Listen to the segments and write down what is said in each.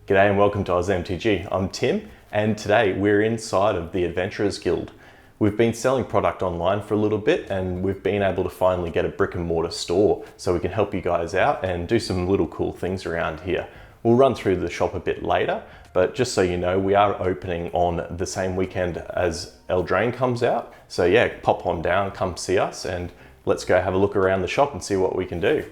G'day and welcome to MTG. I'm Tim, and today we're inside of the Adventurers Guild. We've been selling product online for a little bit and we've been able to finally get a brick and mortar store so we can help you guys out and do some little cool things around here. We'll run through the shop a bit later, but just so you know, we are opening on the same weekend as Eldraine comes out. So yeah, pop on down, come see us, and let's go have a look around the shop and see what we can do.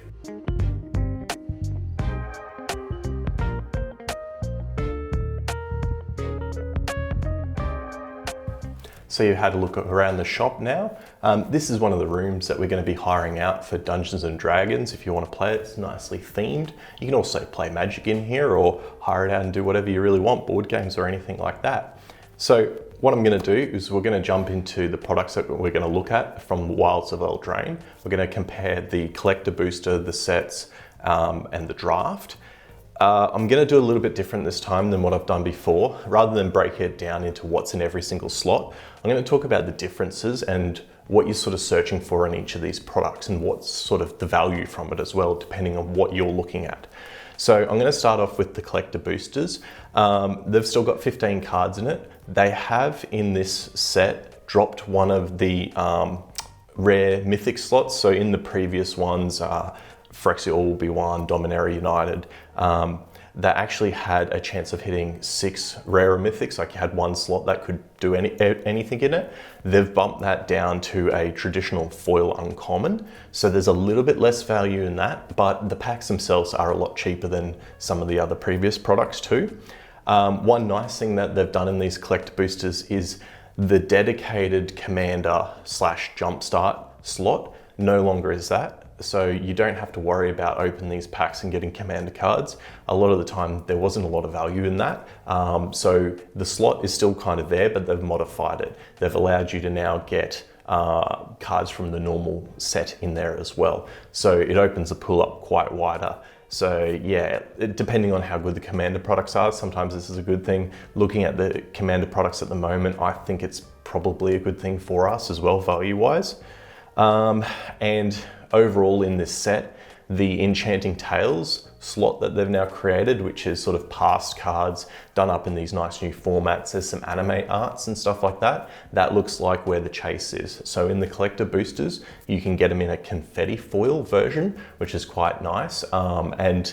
So you had a look around the shop now. This is one of the rooms that we're going to be hiring out for Dungeons and Dragons. If you want to play it, it's nicely themed. You can also play Magic in here or hire it out and do whatever you really want, board games or anything like that. So what I'm going to do is we're going to jump into the products that we're going to look at from Wilds of Eldraine. We're going to compare the collector booster, the sets, and the draft. I'm going to do a little bit different this time than what I've done before. Rather than break it down into what's in every single slot, I'm going to talk about the differences and what you're sort of searching for in each of these products and what's sort of the value from it as well, depending on what you're looking at. So I'm going to start off with the collector boosters. They've still got 15 cards in it. They have in this set dropped one of the rare mythic slots. So in the previous ones, Phyrexia All Will Be One, Dominaria United, they actually had a chance of hitting 6 rarer mythics, like you had one slot that could do anything in it. They've bumped that down to a traditional foil uncommon, so there's a little bit less value in that, but the packs themselves are a lot cheaper than some of the other previous products too. One nice thing that they've done in these collector boosters is the dedicated commander / jumpstart slot no longer is that. So you don't have to worry about opening these packs and getting commander cards. A lot of the time there wasn't a lot of value in that. So the slot is still kind of there, but they've modified it. They've allowed you to now get cards from the normal set in there as well. So it opens the pool up quite wider. So yeah, depending on how good the commander products are, sometimes this is a good thing. Looking at the commander products at the moment, I think it's probably a good thing for us as well, value-wise. And overall in this set, the Enchanting Tales slot that they've now created, which is sort of past cards done up in these nice new formats. There's some anime arts and stuff like that. That looks like where the chase is. So in the collector boosters, you can get them in a confetti foil version, which is quite nice. And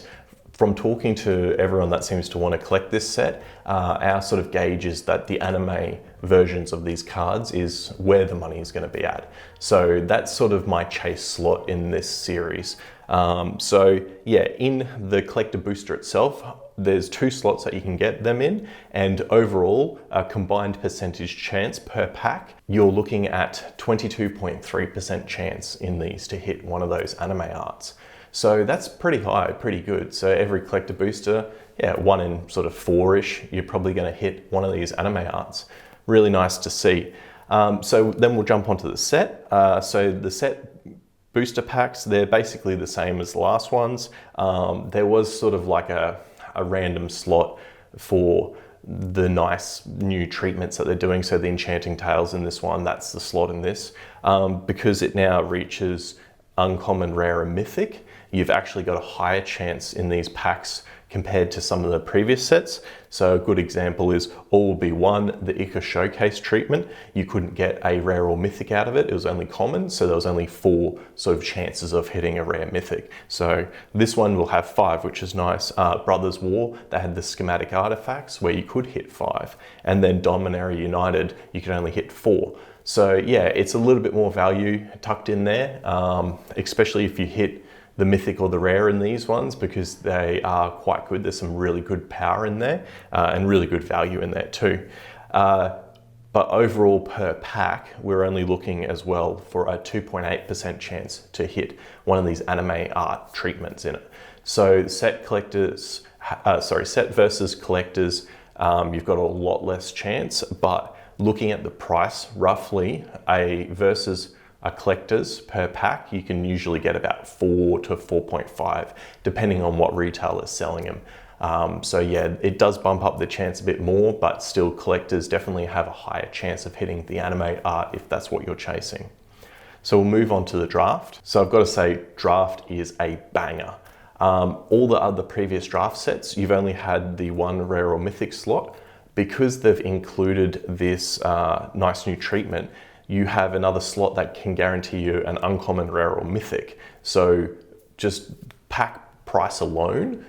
from talking to everyone that seems to want to collect this set, our sort of gauge is that the anime versions of these cards is where the money is going to be at. So that's sort of my chase slot in this series. So yeah, in the collector booster itself, there's 2 slots that you can get them in, and overall a combined percentage chance per pack, you're looking at 22.3% chance in these to hit one of those anime arts. So that's pretty high, pretty good. So every collector booster, yeah, 1 in sort of 4-ish, you're probably going to hit one of these anime arts. Really nice to see. So then we'll jump onto the set. So the set booster packs, they're basically the same as the last ones. There was sort of like a random slot for the nice new treatments that they're doing. So the Enchanting Tales in this one, that's the slot in this. Because it now reaches uncommon, rare, and mythic, you've actually got a higher chance in these packs compared to some of the previous sets. So a good example is All Will Be One, the Ica Showcase treatment. You couldn't get a rare or mythic out of it. It was only common, so there was only 4 sort of chances of hitting a rare mythic. So this one will have 5, which is nice. Brothers War, they had the schematic artifacts where you could hit 5. And then Dominaria United, you could only hit 4. So yeah, it's a little bit more value tucked in there, especially if you hit the mythic or the rare in these ones, because they are quite good. There's some really good power in there and really good value in there too. But overall per pack, we're only looking as well for a 2.8% chance to hit one of these anime art treatments in it. So set versus collectors, you've got a lot less chance, but looking at the price, roughly versus a collectors per pack, you can usually get about 4 to 4.5, depending on what retailer is selling them. So yeah, it does bump up the chance a bit more, but still collectors definitely have a higher chance of hitting the anime art if that's what you're chasing. So we'll move on to the draft. So I've got to say, draft is a banger. All the other previous draft sets, you've only had the one rare or mythic slot. Because they've included this nice new treatment, you have another slot that can guarantee you an uncommon, rare, or mythic. So just pack price alone,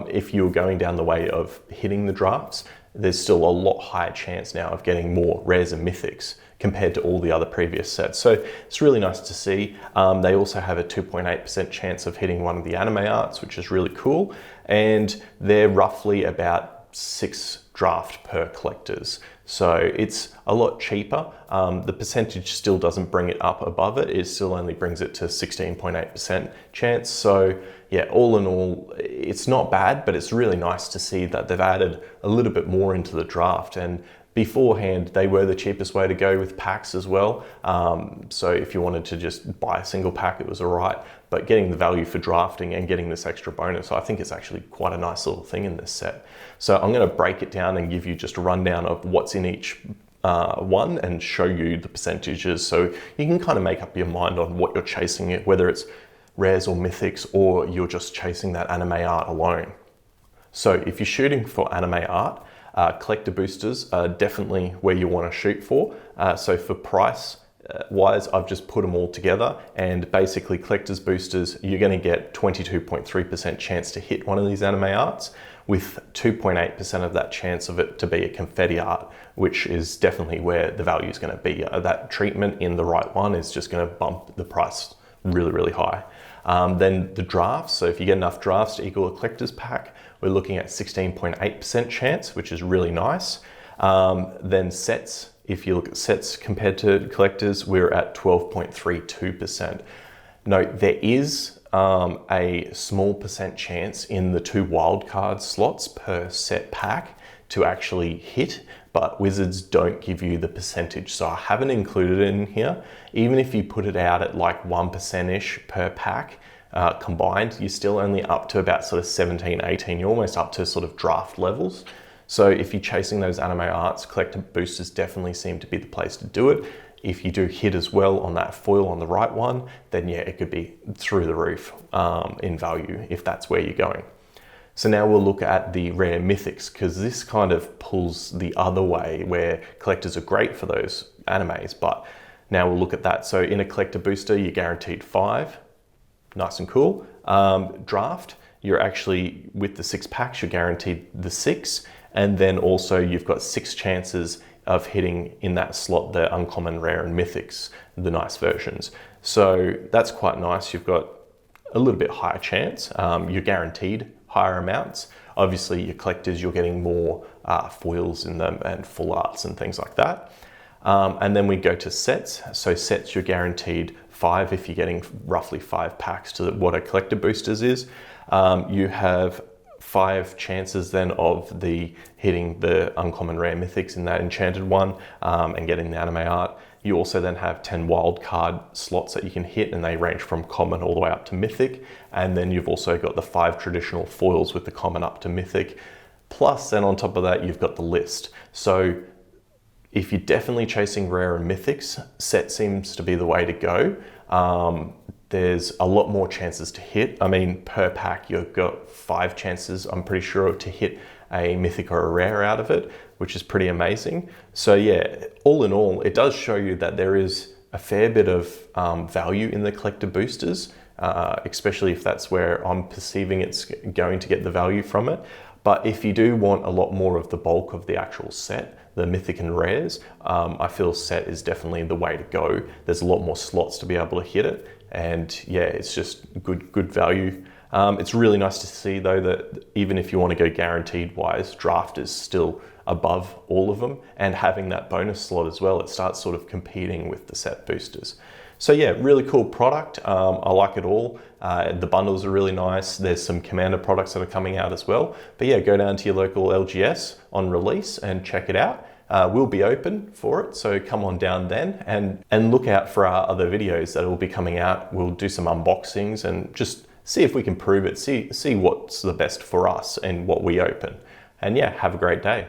if you're going down the way of hitting the drafts, there's still a lot higher chance now of getting more rares and mythics compared to all the other previous sets. So it's really nice to see. They also have a 2.8% chance of hitting one of the anime arts, which is really cool. And they're roughly about 6 draft per collectors. So it's a lot cheaper. The percentage still doesn't bring it up above it. It still only brings it to 16.8% chance. So yeah, all in all, it's not bad, but it's really nice to see that they've added a little bit more into the draft. And beforehand, they were the cheapest way to go with packs as well. So if you wanted to just buy a single pack, it was all right. But getting the value for drafting and getting this extra bonus, I think it's actually quite a nice little thing in this set. So I'm going to break it down and give you just a rundown of what's in each one and show you the percentages. So you can kind of make up your mind on what you're chasing it, whether it's rares or mythics, or you're just chasing that anime art alone. So if you're shooting for anime art, collector boosters are definitely where you want to shoot for. So for price wise, I've just put them all together, and basically collectors boosters, you're going to get 22.3% chance to hit one of these anime arts, with 2.8% of that chance of it to be a confetti art, which is definitely where the value is going to be. That treatment in the right one is just going to bump the price really, really high. Then the drafts, so if you get enough drafts to equal a collector's pack, we're looking at 16.8% chance, which is really nice. Then sets, if you look at sets compared to collectors, we're at 12.32%. Note, there is a small percent chance in the 2 wildcard slots per set pack to actually hit, but Wizards don't give you the percentage, so I haven't included it in here. Even if you put it out at like 1%-ish per pack combined, you're still only up to about sort of 17, 18. You're almost up to sort of draft levels. So if you're chasing those anime arts, collector boosters definitely seem to be the place to do it. If you do hit as well on that foil on the right one, then yeah, it could be through the roof in value if that's where you're going. So now we'll look at the rare mythics, because this kind of pulls the other way, where collectors are great for those animes, but now we'll look at that. So in a collector booster, you're guaranteed 5, nice and cool. Draft, you're actually, with the 6 packs, you're guaranteed the 6, and then also you've got 6 chances of hitting in that slot the uncommon, rare, and mythics, the nice versions. So that's quite nice. You've got a little bit higher chance. You're guaranteed higher amounts. Obviously, your collectors, you're getting more foils in them and full arts and things like that. And then we go to sets. So sets, you're guaranteed 5 if you're getting roughly 5 packs to what a collector boosters is. You have 5 chances then of the hitting the uncommon, rare, mythics in that enchanted one and getting the anime art. You also then have 10 wild card slots that you can hit, and they range from common all the way up to mythic. And then you've also got the 5 traditional foils with the common up to mythic. Plus then on top of that, you've got the list. So if you're definitely chasing rare and mythics, set seems to be the way to go. There's a lot more chances to hit. I mean, per pack, you've got 5 chances, I'm pretty sure, to hit a mythic or a rare out of it, which is pretty amazing. So yeah, all in all, it does show you that there is a fair bit of value in the collector boosters, especially if that's where I'm perceiving it's going to get the value from it. But if you do want a lot more of the bulk of the actual set, the mythic and rares, I feel set is definitely the way to go. There's a lot more slots to be able to hit it. And yeah, it's just good value. It's really nice to see though that even if you want to go guaranteed wise, draft is still above all of them, and having that bonus slot as well, it starts sort of competing with the set boosters. So yeah, really cool product. I like it all. The bundles are really nice. There's some Commander products that are coming out as well. But yeah, go down to your local LGS on release and check it out. We'll be open for it, so come on down then, and look out for our other videos that will be coming out. We'll do some unboxings and just see if we can prove it, see what's the best for us and what we open. And yeah, have a great day.